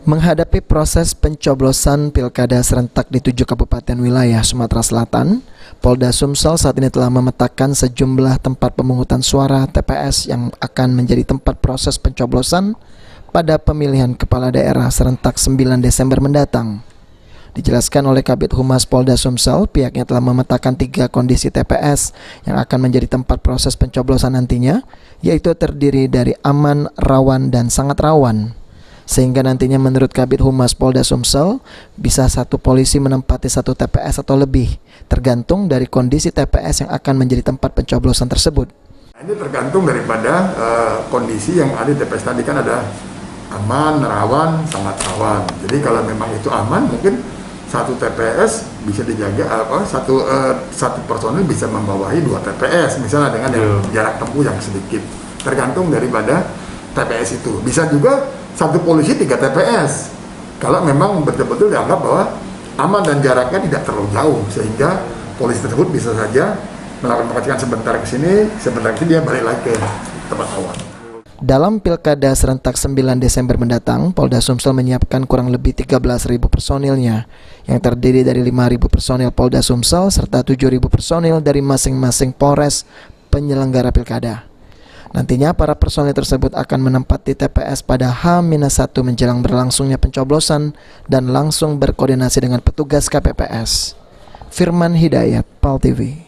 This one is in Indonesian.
Menghadapi proses pencoblosan pilkada serentak di 7 kabupaten wilayah Sumatera Selatan, Polda Sumsel saat ini telah memetakan sejumlah tempat pemungutan suara TPS yang akan menjadi tempat proses pencoblosan pada pemilihan kepala daerah serentak 9 Desember mendatang. Dijelaskan oleh Kabid Humas Polda Sumsel, pihaknya telah memetakan 3 kondisi TPS yang akan menjadi tempat proses pencoblosan nantinya, yaitu terdiri dari aman, rawan, dan sangat rawan. Sehingga nantinya menurut Kabid Humas Polda Sumsel, bisa satu polisi menempati satu TPS atau lebih, tergantung dari kondisi TPS yang akan menjadi tempat pencoblosan tersebut. Ini tergantung daripada kondisi yang ada di TPS tadi, kan ada aman, rawan, sangat rawan. Jadi kalau memang itu aman, mungkin satu TPS bisa dijaga, satu personil bisa membawahi 2 TPS, misalnya dengan jarak tempuh yang sedikit. Tergantung daripada TPS itu. Bisa juga satu polisi 3 TPS. Kalau memang betul-betul dianggap bahwa aman dan jaraknya tidak terlalu jauh, sehingga polisi tersebut bisa saja melakukan pengecekan sebentar ke sini, sebentar ke sini dia balik lagi ke tempat awal. Dalam Pilkada serentak 9 Desember mendatang, Polda Sumsel menyiapkan kurang lebih 13.000 personilnya, yang terdiri dari 5.000 personil Polda Sumsel serta 7.000 personil dari masing-masing Polres penyelenggara pilkada. Nantinya para personil tersebut akan menempati TPS pada H-1 menjelang berlangsungnya pencoblosan dan langsung berkoordinasi dengan petugas KPPS. Firman Hidayat, PAL TV.